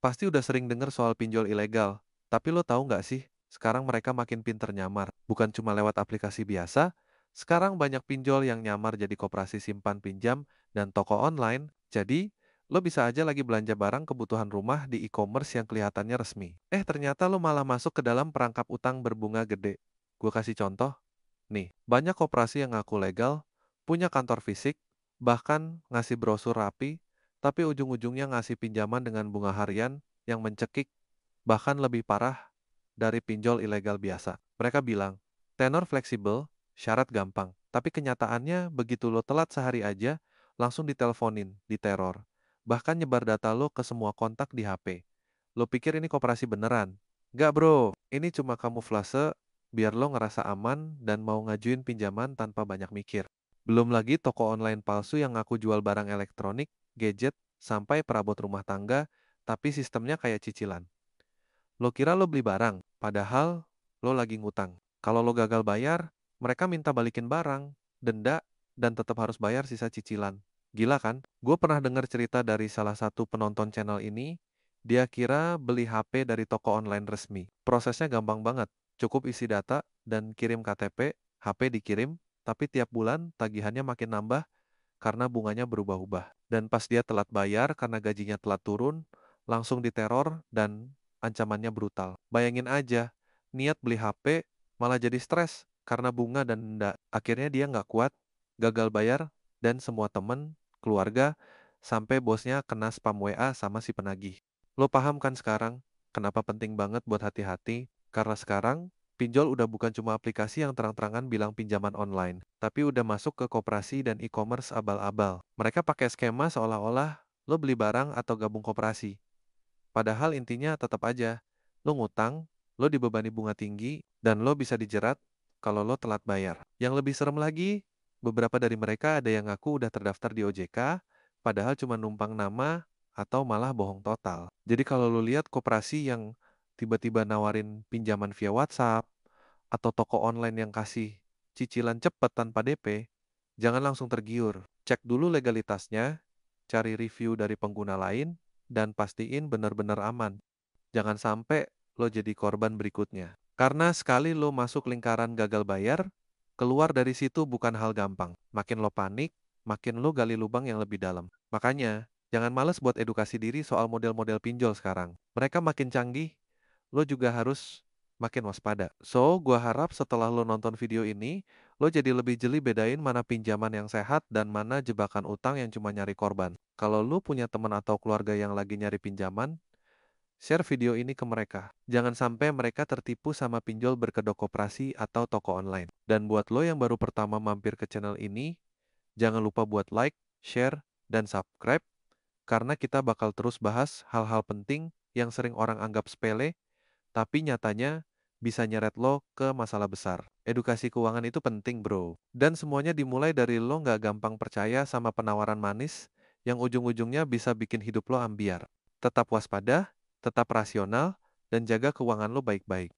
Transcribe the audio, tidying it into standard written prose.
Pasti udah sering denger soal pinjol ilegal. Tapi lo tahu nggak sih, sekarang mereka makin pinter nyamar. Bukan cuma lewat aplikasi biasa, sekarang banyak pinjol yang nyamar jadi koperasi simpan pinjam dan toko online. Jadi, lo bisa aja lagi belanja barang kebutuhan rumah di e-commerce yang kelihatannya resmi. Ternyata lo malah masuk ke dalam perangkap utang berbunga gede. Gue kasih contoh, nih, banyak koperasi yang ngaku legal, punya kantor fisik, bahkan ngasih brosur rapi, tapi ujung-ujungnya ngasih pinjaman dengan bunga harian yang mencekik, bahkan lebih parah dari pinjol ilegal biasa. Mereka bilang, tenor fleksibel, syarat gampang, tapi kenyataannya begitu lo telat sehari aja, langsung diteleponin, diteror. Bahkan nyebar data lo ke semua kontak di HP. Lo pikir ini koperasi beneran? Nggak bro, ini cuma kamuflase biar lo ngerasa aman dan mau ngajuin pinjaman tanpa banyak mikir. Belum lagi toko online palsu yang ngaku jual barang elektronik, gadget, sampai perabot rumah tangga, tapi sistemnya kayak cicilan. Lo kira lo beli barang, padahal lo lagi ngutang. Kalau lo gagal bayar, mereka minta balikin barang, denda, dan tetap harus bayar sisa cicilan. Gila kan? Gue pernah dengar cerita dari salah satu penonton channel ini, dia kira beli HP dari toko online resmi. Prosesnya gampang banget, cukup isi data dan kirim KTP, HP dikirim, tapi tiap bulan tagihannya makin nambah karena bunganya berubah-ubah. Dan pas dia telat bayar karena gajinya telat turun, langsung diteror dan ancamannya brutal. Bayangin aja, niat beli HP malah jadi stres karena bunga dan denda. Akhirnya dia nggak kuat, gagal bayar, dan semua temen, keluarga, sampai bosnya kena spam WA sama si penagih. Lo paham kan sekarang kenapa penting banget buat hati-hati? Karena sekarang pinjol udah bukan cuma aplikasi yang terang-terangan bilang pinjaman online, tapi udah masuk ke koperasi dan e-commerce abal-abal. Mereka pakai skema seolah-olah lo beli barang atau gabung koperasi. Padahal intinya tetap aja, lo ngutang, lo dibebani bunga tinggi, dan lo bisa dijerat kalau lo telat bayar. Yang lebih serem lagi, beberapa dari mereka ada yang ngaku udah terdaftar di OJK, padahal cuma numpang nama atau malah bohong total. Jadi kalau lo lihat koperasi yang tiba-tiba nawarin pinjaman via WhatsApp, atau toko online yang kasih cicilan cepat tanpa DP, jangan langsung tergiur. Cek dulu legalitasnya, cari review dari pengguna lain, dan pastiin benar-benar aman. Jangan sampai lo jadi korban berikutnya. Karena sekali lo masuk lingkaran gagal bayar, keluar dari situ bukan hal gampang. Makin lo panik, makin lo gali lubang yang lebih dalam. Makanya, jangan males buat edukasi diri soal model-model pinjol sekarang. Mereka makin canggih, lo juga harus makin waspada. So, gua harap setelah lo nonton video ini, lo jadi lebih jeli bedain mana pinjaman yang sehat dan mana jebakan utang yang cuma nyari korban. Kalau lo punya teman atau keluarga yang lagi nyari pinjaman, share video ini ke mereka. Jangan sampai mereka tertipu sama pinjol berkedok koperasi atau toko online. Dan buat lo yang baru pertama mampir ke channel ini, jangan lupa buat like, share, dan subscribe, karena kita bakal terus bahas hal-hal penting yang sering orang anggap sepele, tapi nyatanya bisa nyeret lo ke masalah besar. Edukasi keuangan itu penting bro. Dan semuanya dimulai dari lo nggak gampang percaya sama penawaran manis yang ujung-ujungnya bisa bikin hidup lo ambiar. Tetap waspada, tetap rasional, dan jaga keuangan lo baik-baik.